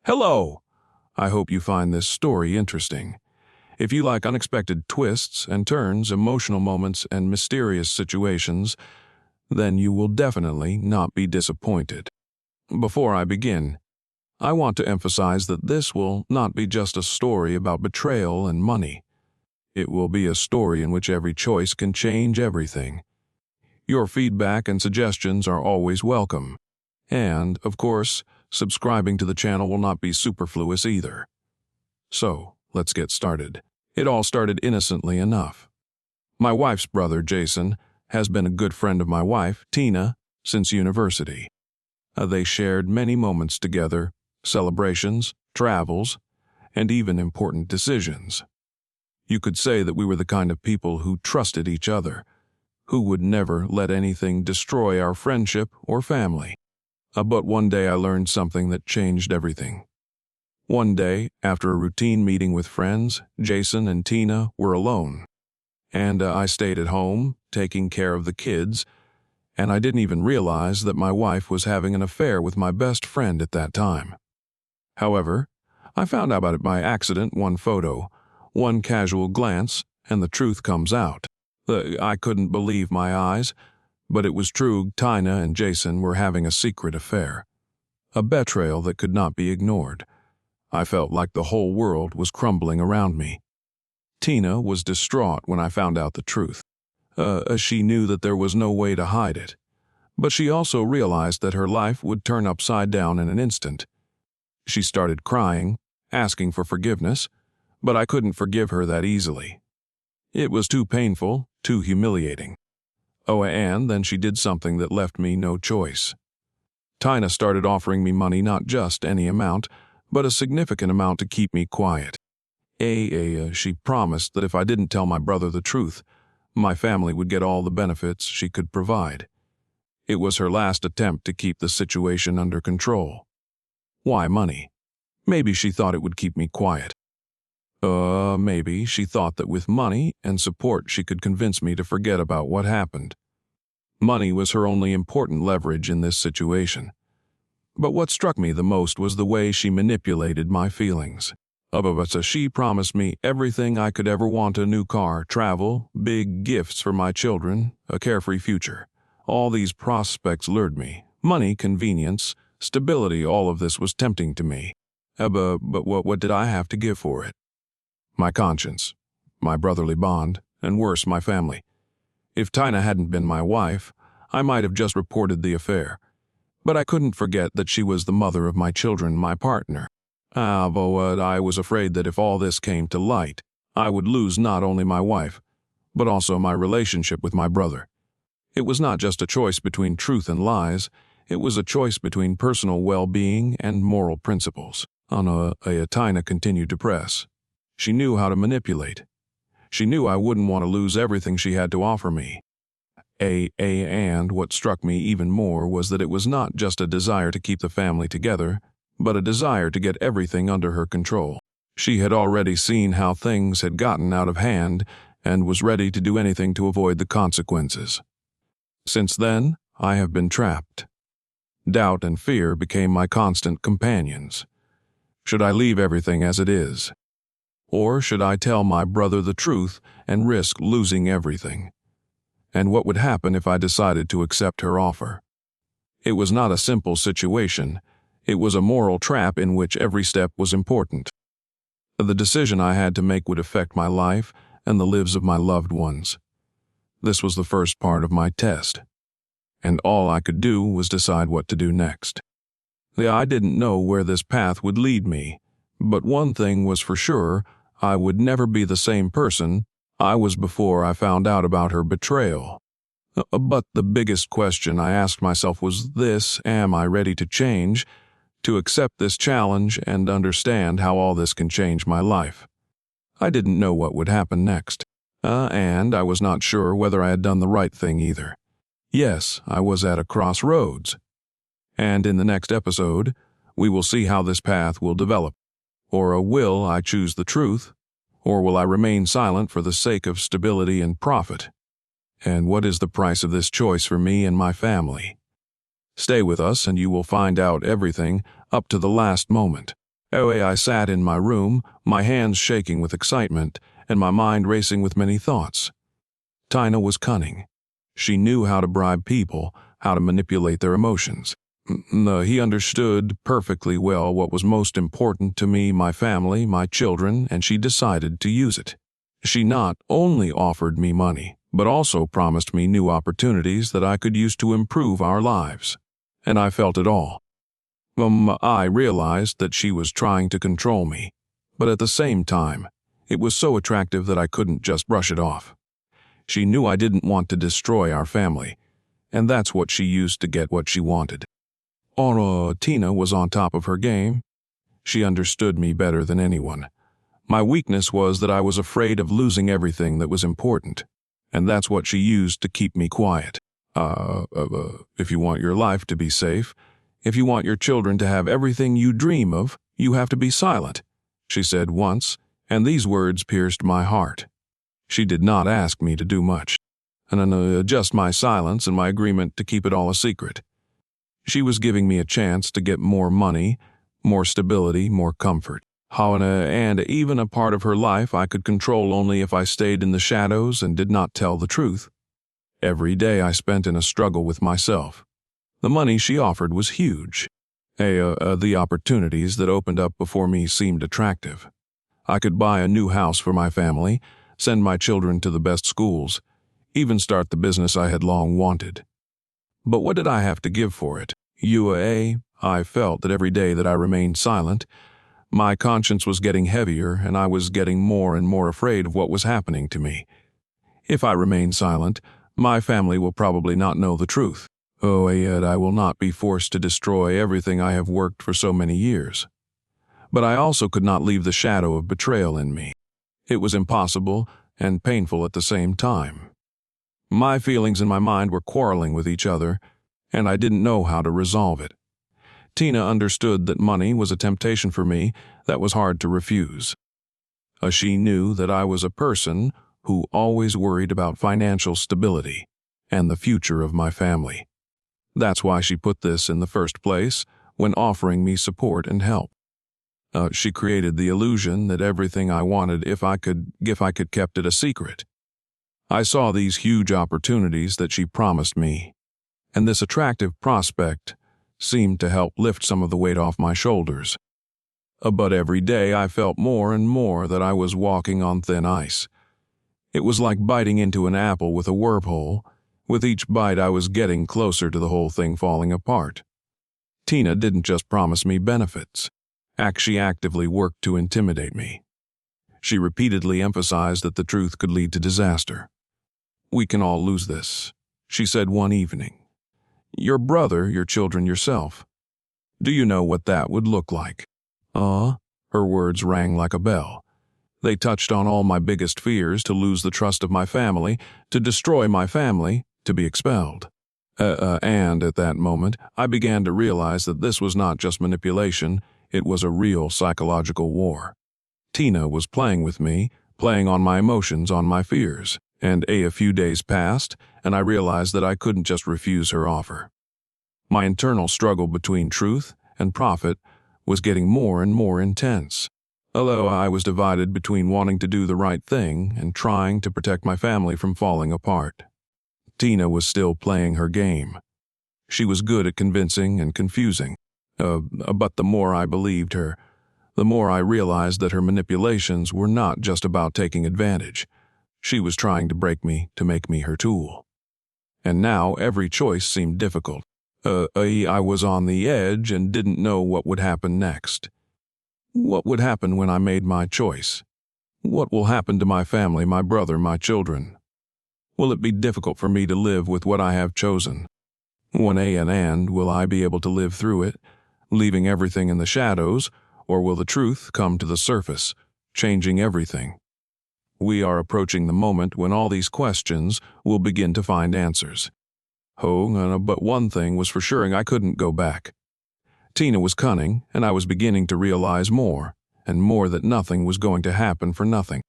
Hello! I hope you find this story interesting. If you like unexpected twists and turns, emotional moments, and mysterious situations, then you will definitely not be disappointed. Before I begin, I want to emphasize that this will not be just a story about betrayal and money. It will be a story in which every choice can change everything. Your feedback and suggestions are always welcome. And, of course, subscribing to the channel will not be superfluous either. So, let's get started. It all started innocently enough. My wife's brother, Jason, has been a good friend of my wife, Tina, since university. They shared many moments together, celebrations, travels, and even important decisions. You could say that we were the kind of people who trusted each other, who would never let anything destroy our friendship or family. But one day I learned something that changed everything. One day, after a routine meeting with friends, Jason and Tina were alone. And I stayed at home, taking care of the kids, and I didn't even realize that my wife was having an affair with my best friend at that time. However, I found out about it by accident, one photo, one casual glance, and the truth comes out. I couldn't believe my eyes, but it was true. Tina and Jason were having a secret affair. A betrayal that could not be ignored. I felt like the whole world was crumbling around me. Tina was distraught when I found out the truth. She knew that there was no way to hide it. But she also realized that her life would turn upside down in an instant. She started crying, asking for forgiveness, but I couldn't forgive her that easily. It was too painful, too humiliating. Oh, and then she did something that left me no choice. Tina started offering me money, not just any amount, but a significant amount to keep me quiet. She promised that if I didn't tell my brother the truth, my family would get all the benefits she could provide. It was her last attempt to keep the situation under control. Why money? Maybe she thought it would keep me quiet. Maybe she thought that with money and support she could convince me to forget about what happened. Money was her only important leverage in this situation. But what struck me the most was the way she manipulated my feelings. She promised me everything I could ever want: a new car, travel, big gifts for my children, a carefree future. All these prospects lured me. Money, convenience, stability, all of this was tempting to me. But what did I have to give for it? My conscience, my brotherly bond, and worse, my family. If Tina hadn't been my wife, I might have just reported the affair. But I couldn't forget that she was the mother of my children, my partner. I was afraid that if all this came to light, I would lose not only my wife, but also my relationship with my brother. It was not just a choice between truth and lies, it was a choice between personal well-being and moral principles. Tina continued to press. She knew how to manipulate. She knew I wouldn't want to lose everything she had to offer me. And what struck me even more was that it was not just a desire to keep the family together, but a desire to get everything under her control. She had already seen how things had gotten out of hand and was ready to do anything to avoid the consequences. Since then, I have been trapped. Doubt and fear became my constant companions. Should I leave everything as it is? Or should I tell my brother the truth and risk losing everything? And what would happen if I decided to accept her offer? It was not a simple situation. It was a moral trap in which every step was important. The decision I had to make would affect my life and the lives of my loved ones. This was the first part of my test, and all I could do was decide what to do next. I didn't know where this path would lead me, but one thing was for sure: I would never be the same person I was before I found out about her betrayal. But the biggest question I asked myself was this: am I ready to change, to accept this challenge and understand how all this can change my life? I didn't know what would happen next, and I was not sure whether I had done the right thing either. Yes, I was at a crossroads. And in the next episode, we will see how this path will develop. Or will I choose the truth? Or will I remain silent for the sake of stability and profit? And what is the price of this choice for me and my family? Stay with us and you will find out everything up to the last moment. I sat in my room, my hands shaking with excitement, and my mind racing with many thoughts. Tina was cunning. She knew how to bribe people, how to manipulate their emotions. He understood perfectly well what was most important to me, my family, my children, and she decided to use it. She not only offered me money, but also promised me new opportunities that I could use to improve our lives. And I felt it all. I realized that she was trying to control me, but at the same time, it was so attractive that I couldn't just brush it off. She knew I didn't want to destroy our family, and that's what she used to get what she wanted. Tina was on top of her game. She understood me better than anyone. My weakness was that I was afraid of losing everything that was important, and that's what she used to keep me quiet. If you want your life to be safe, if you want your children to have everything you dream of, you have to be silent, she said once, and these words pierced my heart. She did not ask me to do much, and just my silence and my agreement to keep it all a secret. She was giving me a chance to get more money, more stability, more comfort. And even a part of her life I could control only if I stayed in the shadows and did not tell the truth. Every day I spent in a struggle with myself. The money she offered was huge. The opportunities that opened up before me seemed attractive. I could buy a new house for my family, send my children to the best schools, even start the business I had long wanted. But what did I have to give for it? I felt that every day that I remained silent, my conscience was getting heavier and I was getting more and more afraid of what was happening to me. If I remain silent, my family will probably not know the truth. Yet I will not be forced to destroy everything I have worked for so many years. But I also could not leave the shadow of betrayal in me. It was impossible and painful at the same time. My feelings and my mind were quarreling with each other, and I didn't know how to resolve it. Tina understood that money was a temptation for me that was hard to refuse. She knew that I was a person who always worried about financial stability and the future of my family. That's why she put this in the first place when offering me support and help. She created the illusion that everything I wanted if I could kept it a secret. I saw these huge opportunities that she promised me, and this attractive prospect seemed to help lift some of the weight off my shoulders. But every day I felt more and more that I was walking on thin ice. It was like biting into an apple with a wormhole. With each bite I was getting closer to the whole thing falling apart. Tina didn't just promise me benefits. She actively worked to intimidate me. She repeatedly emphasized that the truth could lead to disaster. "We can all lose this," she said one evening. "Your brother, your children, yourself. Do you know what that would look like?" Her words rang like a bell. They touched on all my biggest fears: to lose the trust of my family, to destroy my family, to be expelled. And at that moment, I began to realize that this was not just manipulation, it was a real psychological war. Tina was playing with me, playing on my emotions, on my fears. And a few days passed, and I realized that I couldn't just refuse her offer. My internal struggle between truth and profit was getting more and more intense. Although I was divided between wanting to do the right thing and trying to protect my family from falling apart. Tina was still playing her game. She was good at convincing and confusing. But the more I believed her, the more I realized that her manipulations were not just about taking advantage. She was trying to break me to make me her tool. And now every choice seemed difficult. I was on the edge and didn't know what would happen next. What would happen when I made my choice? What will happen to my family, my brother, my children? Will it be difficult for me to live with what I have chosen? Will I be able to live through it, leaving everything in the shadows, or will the truth come to the surface, changing everything? We are approaching the moment when all these questions will begin to find answers. But one thing was for sure: I couldn't go back. Tina was cunning, and I was beginning to realize more and more that nothing was going to happen for nothing.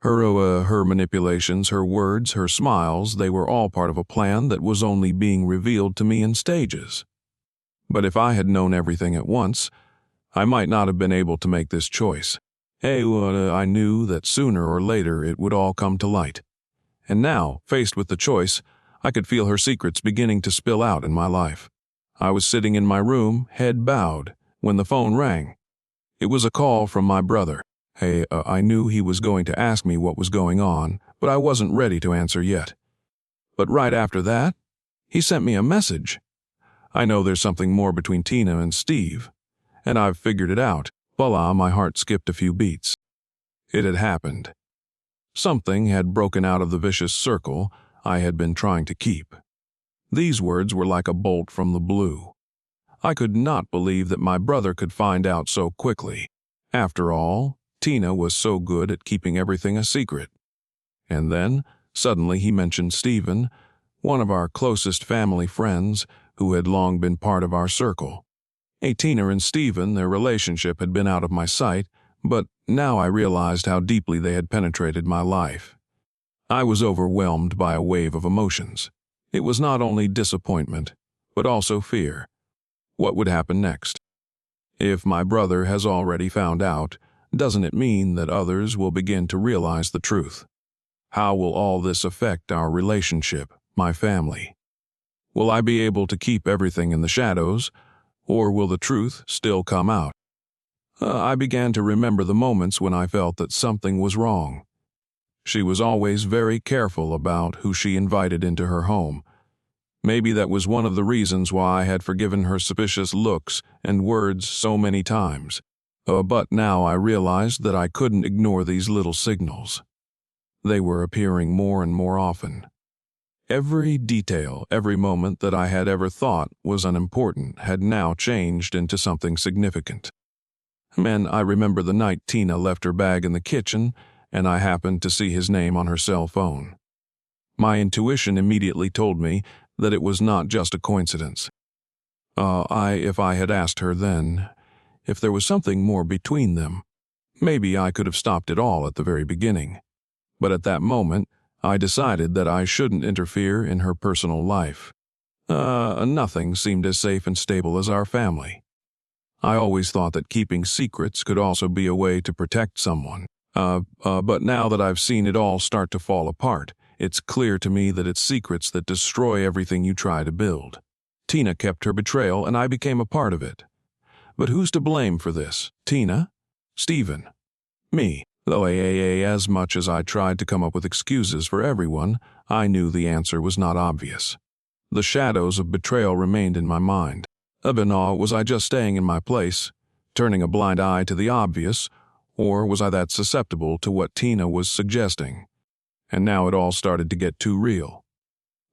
Her manipulations, her words, her smiles, they were all part of a plan that was only being revealed to me in stages. But if I had known everything at once, I might not have been able to make this choice. I knew that sooner or later it would all come to light. And now, faced with the choice, I could feel her secrets beginning to spill out in my life. I was sitting in my room, head bowed, when the phone rang. It was a call from my brother. I knew he was going to ask me what was going on, but I wasn't ready to answer yet. But right after that, he sent me a message. I know there's something more between Tina and Steve, and I've figured it out. Voila, my heart skipped a few beats. It had happened. Something had broken out of the vicious circle I had been trying to keep. These words were like a bolt from the blue. I could not believe that my brother could find out so quickly. After all, Tina was so good at keeping everything a secret. And then, suddenly he mentioned Stephen, one of our closest family friends who had long been part of our circle. Tina and Stephen, their relationship had been out of my sight, but now I realized how deeply they had penetrated my life. I was overwhelmed by a wave of emotions. It was not only disappointment, but also fear. What would happen next? If my brother has already found out, doesn't it mean that others will begin to realize the truth? How will all this affect our relationship, my family? Will I be able to keep everything in the shadows, or will the truth still come out? I began to remember the moments when I felt that something was wrong. She was always very careful about who she invited into her home. Maybe that was one of the reasons why I had forgiven her suspicious looks and words so many times. But now I realized that I couldn't ignore these little signals. They were appearing more and more often. Every detail, every moment that I had ever thought was unimportant had now changed into something significant. And I remember the night Tina left her bag in the kitchen, and I happened to see his name on her cell phone. My intuition immediately told me that it was not just a coincidence. If I had asked her then, if there was something more between them, maybe I could have stopped it all at the very beginning. But at that moment, I decided that I shouldn't interfere in her personal life. Nothing seemed as safe and stable as our family. I always thought that keeping secrets could also be a way to protect someone. But now that I've seen it all start to fall apart, it's clear to me that it's secrets that destroy everything you try to build. Tina kept her betrayal, and I became a part of it. But who's to blame for this? Tina? Stephen? Me? Though as much as I tried to come up with excuses for everyone, I knew the answer was not obvious. The shadows of betrayal remained in my mind. Was I just staying in my place, turning a blind eye to the obvious, or was I that susceptible to what Tina was suggesting? And now it all started to get too real.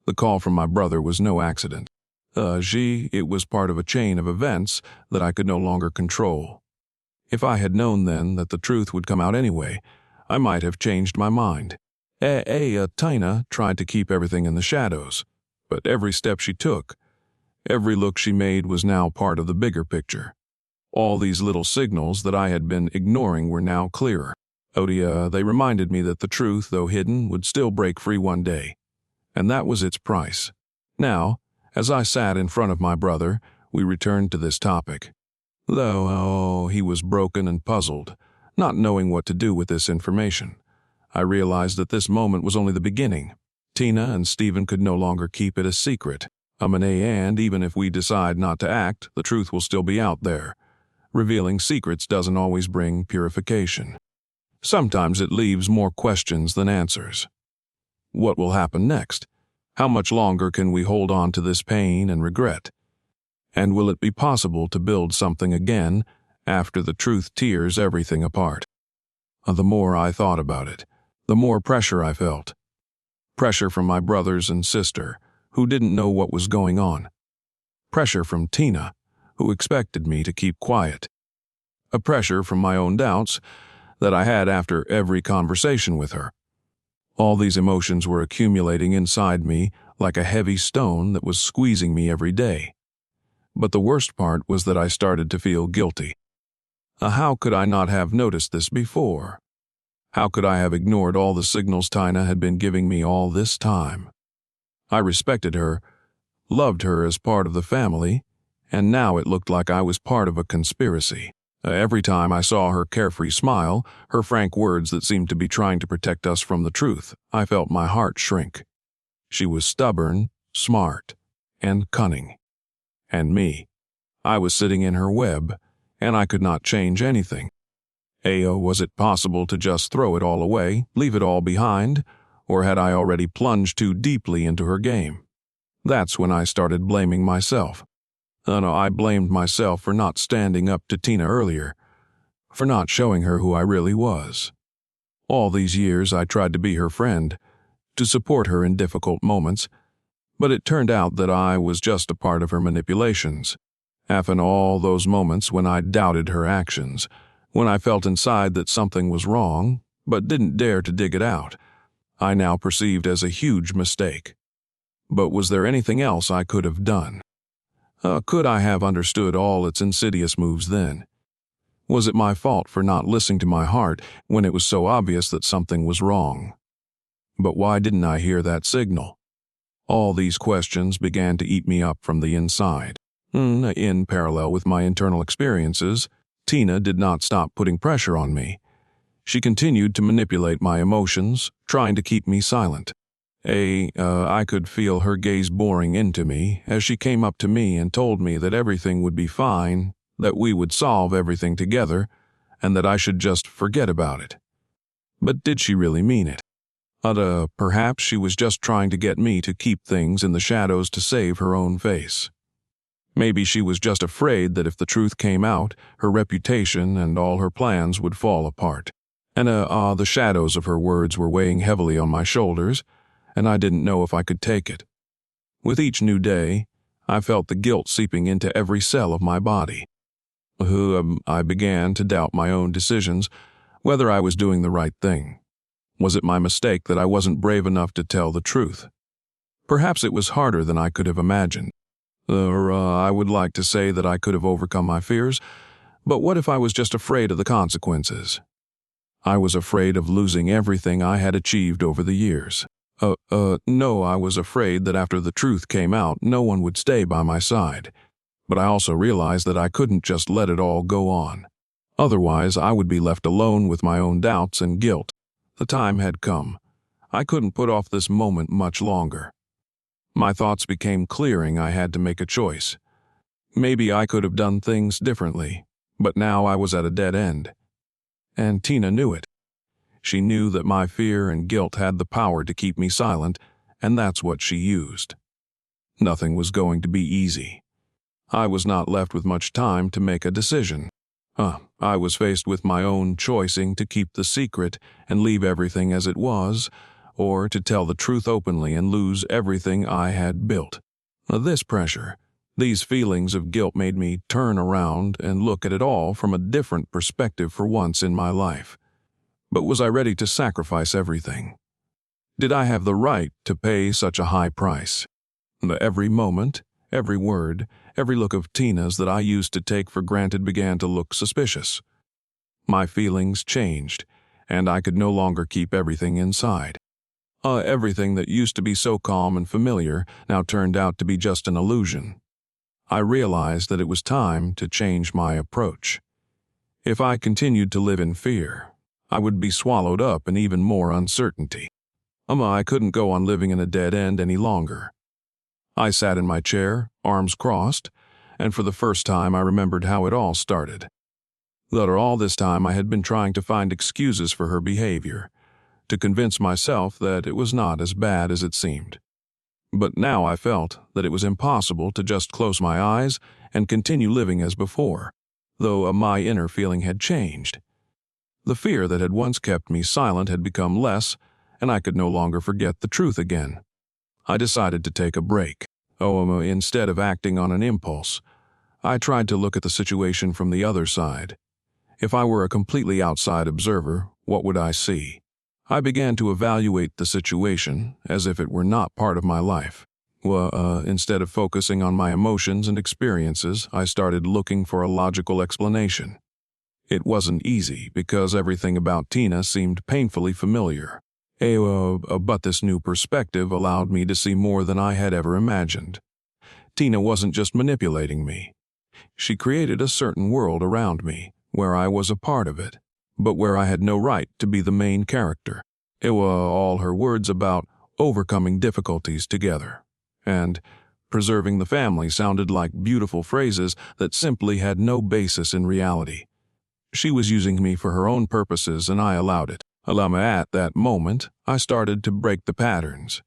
The call from my brother was no accident. It was part of a chain of events that I could no longer control. If I had known then that the truth would come out anyway, I might have changed my mind. Tina tried to keep everything in the shadows, but every step she took, every look she made was now part of the bigger picture. All these little signals that I had been ignoring were now clearer. They reminded me that the truth, though hidden, would still break free one day. And that was its price. Now, as I sat in front of my brother, we returned to this topic. Though he was broken and puzzled, not knowing what to do with this information. I realized that this moment was only the beginning. Tina and Stephen could no longer keep it a secret. And even if we decide not to act, the truth will still be out there. Revealing secrets doesn't always bring purification. Sometimes it leaves more questions than answers. What will happen next? How much longer can we hold on to this pain and regret? And will it be possible to build something again after the truth tears everything apart? The more I thought about it, the more pressure I felt. Pressure from my brothers and sister, who didn't know what was going on. Pressure from Tina, who expected me to keep quiet. A pressure from my own doubts that I had after every conversation with her. All these emotions were accumulating inside me like a heavy stone that was squeezing me every day. But the worst part was that I started to feel guilty. How could I not have noticed this before? How could I have ignored all the signals Tina had been giving me all this time? I respected her, loved her as part of the family, and now it looked like I was part of a conspiracy. Every time I saw her carefree smile, her frank words that seemed to be trying to protect us from the truth, I felt my heart shrink. She was stubborn, smart, and cunning. And me. I was sitting in her web, and I could not change anything. Was it possible to just throw it all away, leave it all behind, or had I already plunged too deeply into her game? That's when I started blaming myself. No, I blamed myself for not standing up to Tina earlier, for not showing her who I really was. All these years I tried to be her friend, to support her in difficult moments, but it turned out that I was just a part of her manipulations. After all those moments when I doubted her actions, when I felt inside that something was wrong, but didn't dare to dig it out, I now perceived as a huge mistake. But was there anything else I could have done? Could I have understood all its insidious moves then? Was it my fault for not listening to my heart when it was so obvious that something was wrong? But why didn't I hear that signal? All these questions began to eat me up from the inside. In parallel with my internal experiences, Tina did not stop putting pressure on me. She continued to manipulate my emotions, trying to keep me silent. I could feel her gaze boring into me as she came up to me and told me that everything would be fine, that we would solve everything together, and that I should just forget about it. But did she really mean it? Perhaps she was just trying to get me to keep things in the shadows to save her own face. Maybe she was just afraid that if the truth came out, her reputation and all her plans would fall apart. And the shadows of her words were weighing heavily on my shoulders, and I didn't know if I could take it. With each new day, I felt the guilt seeping into every cell of my body. I began to doubt my own decisions, whether I was doing the right thing. Was it my mistake that I wasn't brave enough to tell the truth? Perhaps it was harder than I could have imagined. I would like to say that I could have overcome my fears, but what if I was just afraid of the consequences? I was afraid of losing everything I had achieved over the years. No, I was afraid that after the truth came out, no one would stay by my side. But I also realized that I couldn't just let it all go on. Otherwise, I would be left alone with my own doubts and guilt. The time had come. I couldn't put off this moment much longer. My thoughts became clearing. I had to make a choice. Maybe I could have done things differently, but now I was at a dead end. And Tina knew it. She knew that my fear and guilt had the power to keep me silent, and that's what she used. Nothing was going to be easy. I was not left with much time to make a decision. I was faced with my own choosing to keep the secret and leave everything as it was, or to tell the truth openly and lose everything I had built. This pressure, these feelings of guilt made me turn around and look at it all from a different perspective for once in my life. But was I ready to sacrifice everything? Did I have the right to pay such a high price? Every moment, every word, every look of Tina's that I used to take for granted began to look suspicious. My feelings changed, and I could no longer keep everything inside. Everything that used to be so calm and familiar now turned out to be just an illusion. I realized that it was time to change my approach. If I continued to live in fear, I would be swallowed up in even more uncertainty. I couldn't go on living in a dead end any longer. I sat in my chair, arms crossed, and for the first time I remembered how it all started. That all this time I had been trying to find excuses for her behavior, to convince myself that it was not as bad as it seemed. But now I felt that it was impossible to just close my eyes and continue living as before, though my inner feeling had changed. The fear that had once kept me silent had become less, and I could no longer forget the truth again. I decided to take a break. Instead of acting on an impulse, I tried to look at the situation from the other side. If I were a completely outside observer, what would I see? I began to evaluate the situation as if it were not part of my life. Instead of focusing on my emotions and experiences, I started looking for a logical explanation. It wasn't easy because everything about Tina seemed painfully familiar. But this new perspective allowed me to see more than I had ever imagined. Tina wasn't just manipulating me. She created a certain world around me, where I was a part of it, but where I had no right to be the main character. It were all her words about overcoming difficulties together, and preserving the family sounded like beautiful phrases that simply had no basis in reality. She was using me for her own purposes, and I allowed it. At that moment, I started to break the patterns.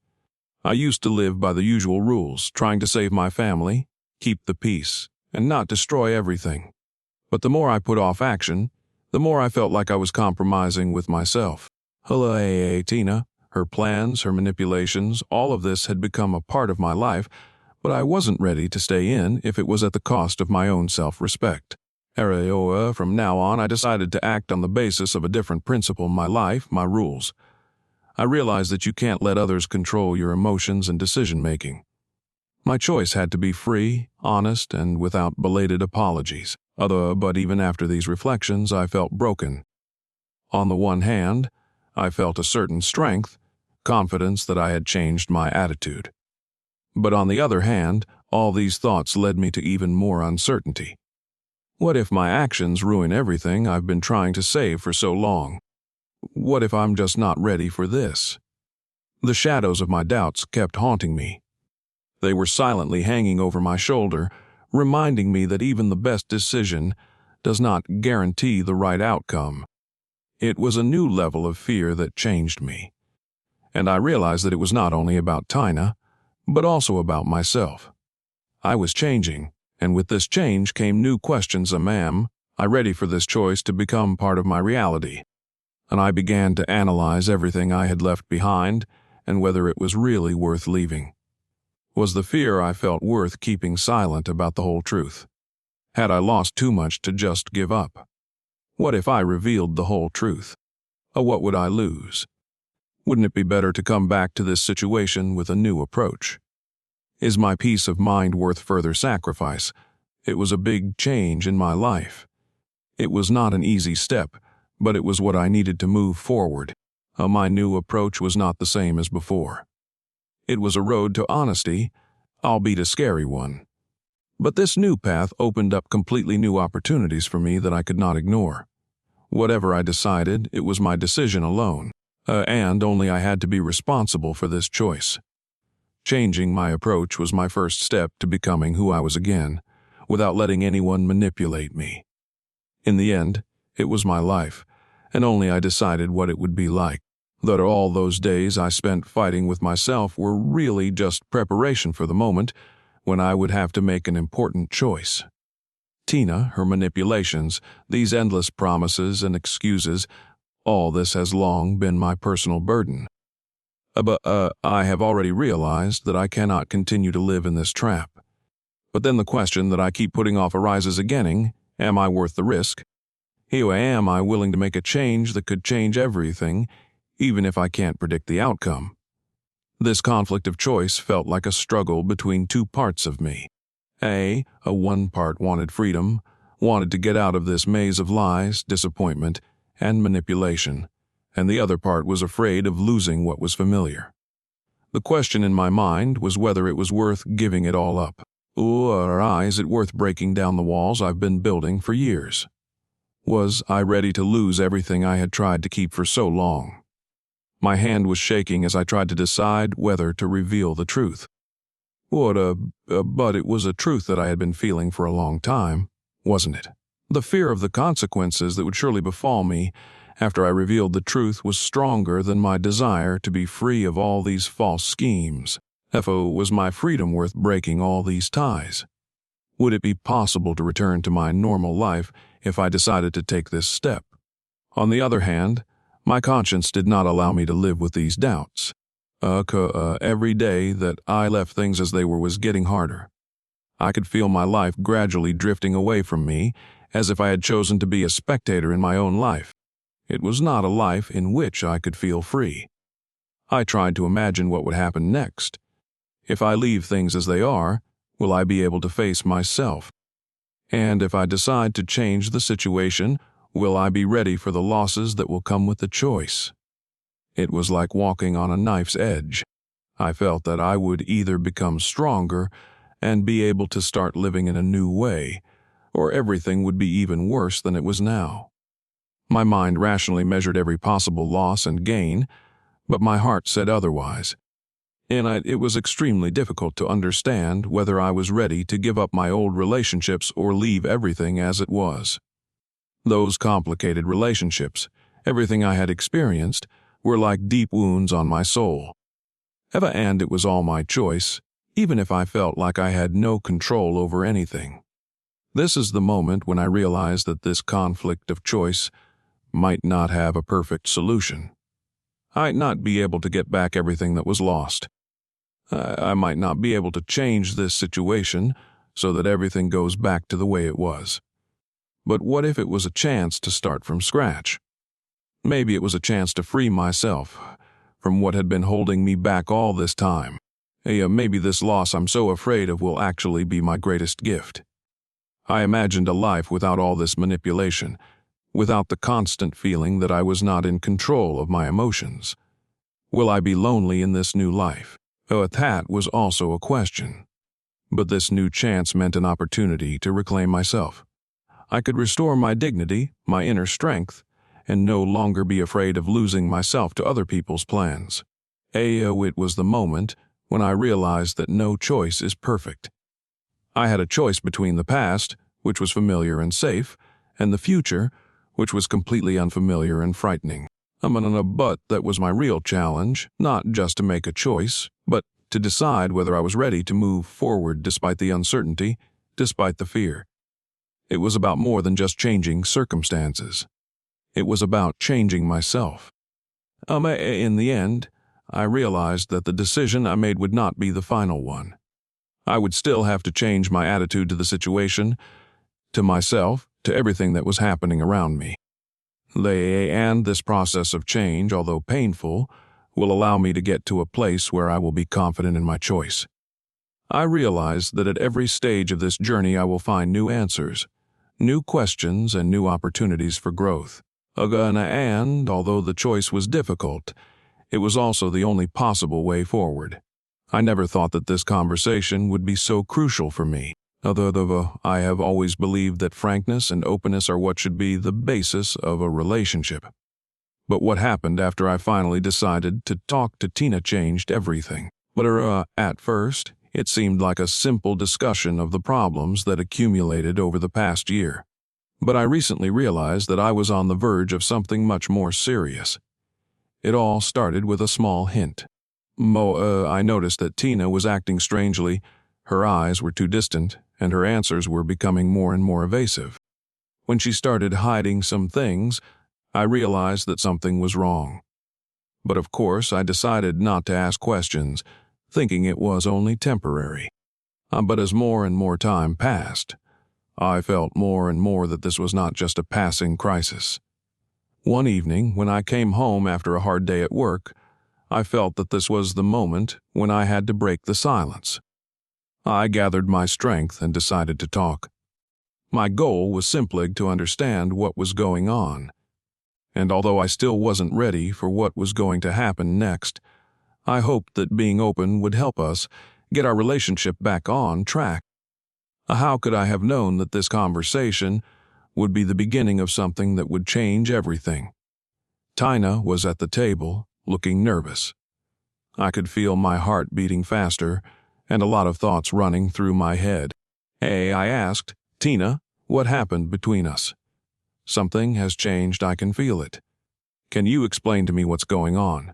I used to live by the usual rules, trying to save my family, keep the peace, and not destroy everything. But the more I put off action, the more I felt like I was compromising with myself. Tina, her plans, her manipulations, all of this had become a part of my life, but I wasn't ready to stay in if it was at the cost of my own self-respect. From now on, I decided to act on the basis of a different principle: my life, my rules. I realized that you can't let others control your emotions and decision-making. My choice had to be free, honest, and without belated apologies. But even after these reflections, I felt broken. On the one hand, I felt a certain strength, confidence that I had changed my attitude. But on the other hand, all these thoughts led me to even more uncertainty. What if my actions ruin everything I've been trying to save for so long? What if I'm just not ready for this? The shadows of my doubts kept haunting me. They were silently hanging over my shoulder, reminding me that even the best decision does not guarantee the right outcome. It was a new level of fear that changed me. And I realized that it was not only about Tina, but also about myself. I was changing, and with this change came new questions. Am I ready for this choice to become part of my reality? And I began to analyze everything I had left behind and whether it was really worth leaving. Was the fear I felt worth keeping silent about the whole truth? Had I lost too much to just give up? What if I revealed the whole truth? What would I lose? Wouldn't it be better to come back to this situation with a new approach? Is my peace of mind worth further sacrifice? It was a big change in my life. It was not an easy step, but it was what I needed to move forward. My new approach was not the same as before. It was a road to honesty, albeit a scary one. But this new path opened up completely new opportunities for me that I could not ignore. Whatever I decided, it was my decision alone, and only I had to be responsible for this choice. Changing my approach was my first step to becoming who I was again, without letting anyone manipulate me. In the end, it was my life, and only I decided what it would be like. That all those days I spent fighting with myself were really just preparation for the moment when I would have to make an important choice. Tina, her manipulations, these endless promises and excuses, all this has long been my personal burden. But I have already realized that I cannot continue to live in this trap. But then the question that I keep putting off arises again: am I worth the risk? Am I willing to make a change that could change everything, even if I can't predict the outcome? This conflict of choice felt like a struggle between two parts of me. One part wanted freedom, wanted to get out of this maze of lies, disappointment, and manipulation, and the other part was afraid of losing what was familiar. The question in my mind was whether it was worth giving it all up. Or is it worth breaking down the walls I've been building for years? Was I ready to lose everything I had tried to keep for so long? My hand was shaking as I tried to decide whether to reveal the truth. But it was a truth that I had been feeling for a long time, wasn't it? The fear of the consequences that would surely befall me after I revealed the truth was stronger than my desire to be free of all these false schemes. Was my freedom worth breaking all these ties? Would it be possible to return to my normal life if I decided to take this step? On the other hand, my conscience did not allow me to live with these doubts. Every day that I left things as they were was getting harder. I could feel my life gradually drifting away from me, as if I had chosen to be a spectator in my own life. It was not a life in which I could feel free. I tried to imagine what would happen next. If I leave things as they are, will I be able to face myself? And if I decide to change the situation, will I be ready for the losses that will come with the choice? It was like walking on a knife's edge. I felt that I would either become stronger and be able to start living in a new way, or everything would be even worse than it was now. My mind rationally measured every possible loss and gain, but my heart said otherwise. And it was extremely difficult to understand whether I was ready to give up my old relationships or leave everything as it was. Those complicated relationships, everything I had experienced, were like deep wounds on my soul. And it was all my choice, even if I felt like I had no control over anything. This is the moment when I realized that this conflict of choice might not have a perfect solution. I might not be able to get back everything that was lost. I might not be able to change this situation so that everything goes back to the way it was. But what if it was a chance to start from scratch? Maybe it was a chance to free myself from what had been holding me back all this time. Maybe this loss I'm so afraid of will actually be my greatest gift. I imagined a life without all this manipulation, without the constant feeling that I was not in control of my emotions. Will I be lonely in this new life? That was also a question. But this new chance meant an opportunity to reclaim myself. I could restore my dignity, my inner strength, and no longer be afraid of losing myself to other people's plans. It was the moment when I realized that no choice is perfect. I had a choice between the past, which was familiar and safe, and the future, which was completely unfamiliar and frightening. But that was my real challenge, not just to make a choice, but to decide whether I was ready to move forward despite the uncertainty, despite the fear. It was about more than just changing circumstances. It was about changing myself. In the end, I realized that the decision I made would not be the final one. I would still have to change my attitude to the situation, to myself, to everything that was happening around me. And this process of change, although painful, will allow me to get to a place where I will be confident in my choice. I realize that at every stage of this journey I will find new answers, new questions, and new opportunities for growth. And although the choice was difficult, it was also the only possible way forward. I never thought that this conversation would be so crucial for me. Although I have always believed that frankness and openness are what should be the basis of a relationship. But what happened after I finally decided to talk to Tina changed everything. But at first, it seemed like a simple discussion of the problems that accumulated over the past year. But I recently realized that I was on the verge of something much more serious. It all started with a small hint. I noticed that Tina was acting strangely. Her eyes were too distant, and her answers were becoming more and more evasive. When she started hiding some things, I realized that something was wrong. But of course, I decided not to ask questions, thinking it was only temporary. But as more and more time passed, I felt more and more that this was not just a passing crisis. One evening, when I came home after a hard day at work, I felt that this was the moment when I had to break the silence. I gathered my strength and decided to talk. My goal was simply to understand what was going on. And although I still wasn't ready for what was going to happen next, I hoped that being open would help us get our relationship back on track. How could I have known that this conversation would be the beginning of something that would change everything? Tina was at the table, looking nervous. I could feel my heart beating faster and a lot of thoughts running through my head. I asked, "Tina, what happened between us?" "Something has changed, I can feel it. Can you explain to me what's going on?"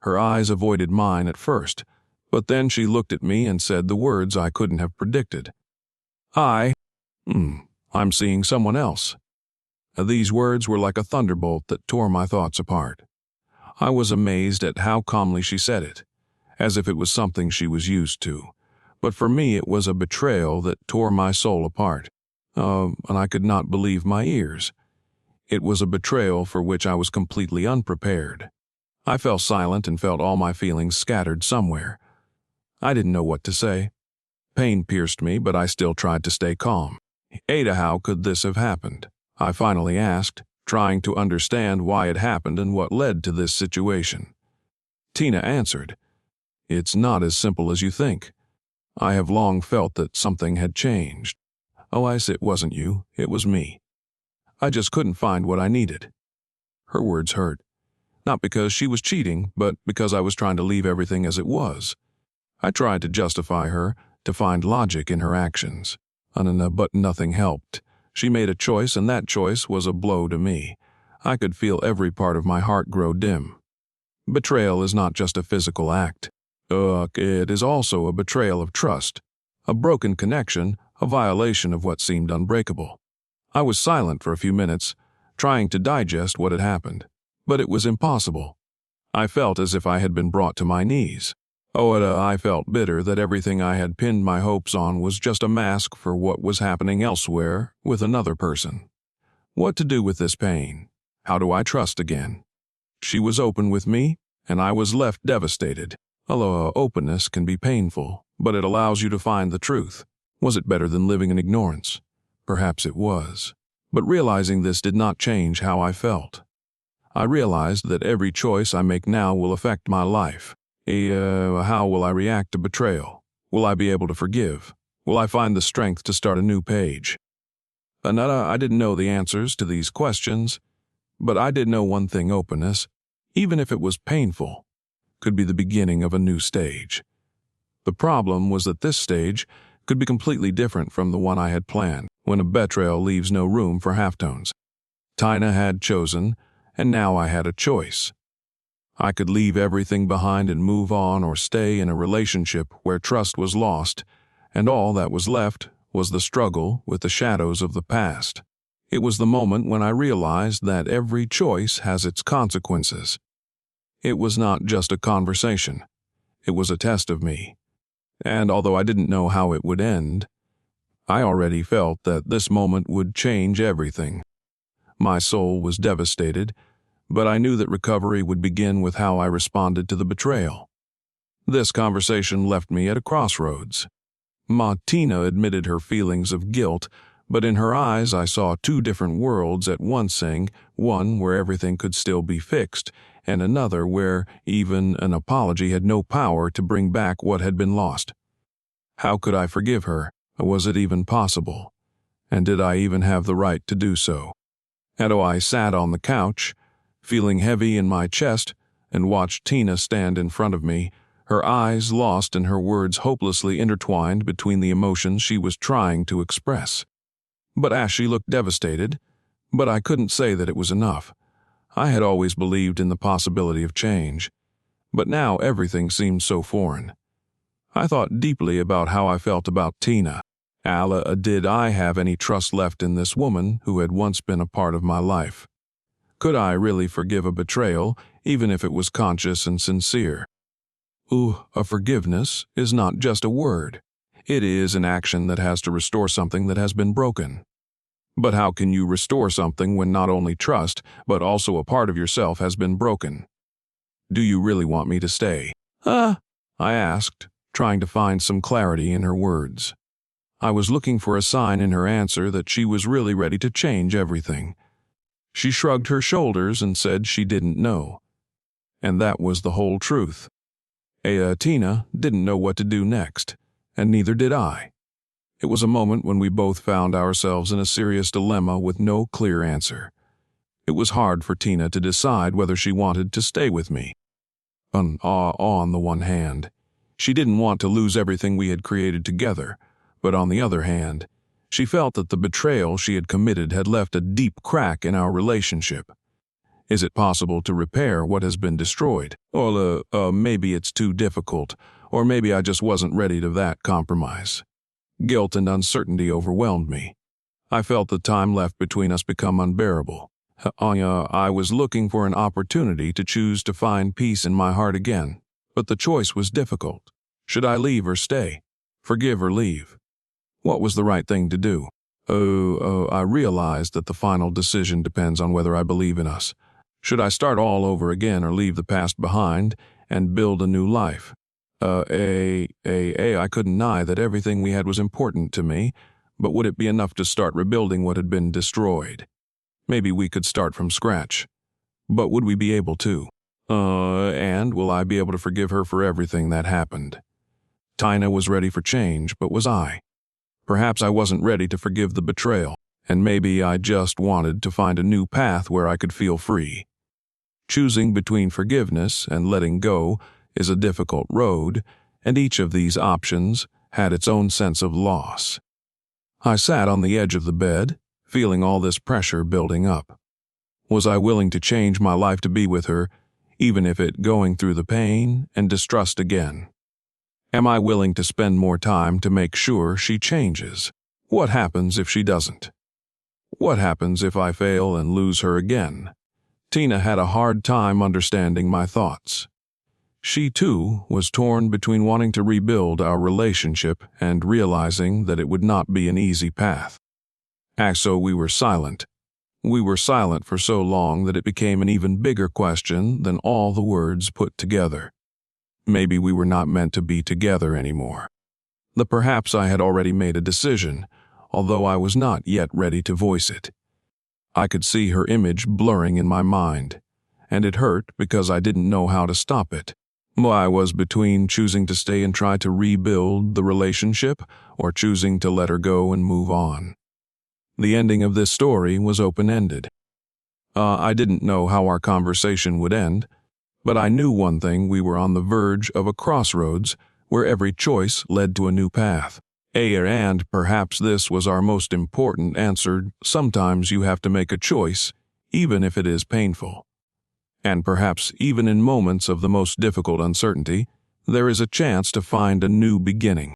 Her eyes avoided mine at first, but then she looked at me and said the words I couldn't have predicted. I'm seeing someone else." These words were like a thunderbolt that tore my thoughts apart. I was amazed at how calmly she said it, as if it was something she was used to. But for me it was a betrayal that tore my soul apart. And I could not believe my ears. It was a betrayal for which I was completely unprepared. I fell silent and felt all my feelings scattered somewhere. I didn't know what to say. Pain pierced me, but I still tried to stay calm. How could this have happened?" I finally asked, trying to understand why it happened and what led to this situation. Tina answered, "It's not as simple as you think. I have long felt that something had changed. Oh, it wasn't you, it was me. I just couldn't find what I needed. Her words hurt. Not because she was cheating, but because I was trying to leave everything as it was. I tried to justify her, to find logic in her actions. But nothing helped. She made a choice, and that choice was a blow to me. I could feel every part of my heart grow dim. Betrayal is not just a physical act. It is also a betrayal of trust, a broken connection, a violation of what seemed unbreakable. I was silent for a few minutes, trying to digest what had happened, but it was impossible. I felt as if I had been brought to my knees. I felt bitter that everything I had pinned my hopes on was just a mask for what was happening elsewhere with another person. What to do with this pain? How do I trust again? She was open with me, and I was left devastated. Openness can be painful, but it allows you to find the truth. Was it better than living in ignorance? Perhaps it was. But realizing this did not change how I felt. I realized that every choice I make now will affect my life. How will I react to betrayal? Will I be able to forgive? Will I find the strength to start a new page? I didn't know the answers to these questions, but I did know one thing: openness, even if it was painful, could be the beginning of a new stage. The problem was that this stage could be completely different from the one I had planned, when a betrayal leaves no room for halftones. Tina had chosen, and now I had a choice. I could leave everything behind and move on, or stay in a relationship where trust was lost, and all that was left was the struggle with the shadows of the past. It was the moment when I realized that every choice has its consequences. It was not just a conversation. It was a test of me. And although I didn't know how it would end, I already felt that this moment would change everything. My soul was devastated, but I knew that recovery would begin with how I responded to the betrayal. This conversation left me at a crossroads. Tina admitted her feelings of guilt, but in her eyes I saw two different worlds at once, saying, one where everything could still be fixed, and another where even an apology had no power to bring back what had been lost. How could I forgive her? Was it even possible? And did I even have the right to do so? I sat on the couch, feeling heavy in my chest, and watched Tina stand in front of me, her eyes lost and her words hopelessly intertwined between the emotions she was trying to express. She looked devastated, but I couldn't say that it was enough. I had always believed in the possibility of change, but now everything seemed so foreign. I thought deeply about how I felt about Tina. Did I have any trust left in this woman who had once been a part of my life? Could I really forgive a betrayal, even if it was conscious and sincere? A forgiveness is not just a word. It is an action that has to restore something that has been broken. But how can you restore something when not only trust, but also a part of yourself has been broken? Do you really want me to stay? I asked, trying to find some clarity in her words. I was looking for a sign in her answer that she was really ready to change everything. She shrugged her shoulders and said she didn't know. And that was the whole truth. Tina didn't know what to do next, and neither did I. It was a moment when we both found ourselves in a serious dilemma with no clear answer. It was hard for Tina to decide whether she wanted to stay with me. On the one hand, she didn't want to lose everything we had created together, but on the other hand, she felt that the betrayal she had committed had left a deep crack in our relationship. Is it possible to repair what has been destroyed? Or maybe it's too difficult, or maybe I just wasn't ready to that compromise. Guilt and uncertainty overwhelmed me. I felt the time left between us become unbearable. I was looking for an opportunity to choose to find peace in my heart again, but the choice was difficult. Should I leave or stay? Forgive or leave? What was the right thing to do? I realized that the final decision depends on whether I believe in us. Should I start all over again or leave the past behind and build a new life? I couldn't deny that everything we had was important to me, but would it be enough to start rebuilding what had been destroyed? Maybe we could start from scratch. But would we be able to? And will I be able to forgive her for everything that happened? Tina was ready for change, but was I? Perhaps I wasn't ready to forgive the betrayal, and maybe I just wanted to find a new path where I could feel free. Choosing between forgiveness and letting go is a difficult road, and each of these options had its own sense of loss. I sat on the edge of the bed, feeling all this pressure building up. Was I willing to change my life to be with her, even if it going through the pain and distrust again? Am I willing to spend more time to make sure she changes? What happens if she doesn't? What happens if I fail and lose her again? Tina had a hard time understanding my thoughts. She, too, was torn between wanting to rebuild our relationship and realizing that it would not be an easy path. And so we were silent. We were silent for so long that it became an even bigger question than all the words put together. Maybe we were not meant to be together anymore. Perhaps I had already made a decision, although I was not yet ready to voice it. I could see her image blurring in my mind, and it hurt because I didn't know how to stop it. I was between choosing to stay and try to rebuild the relationship or choosing to let her go and move on. The ending of this story was open-ended. I didn't know how our conversation would end, but I knew one thing: we were on the verge of a crossroads where every choice led to a new path. And perhaps this was our most important answer: sometimes you have to make a choice, even if it is painful. And perhaps even in moments of the most difficult uncertainty, there is a chance to find a new beginning.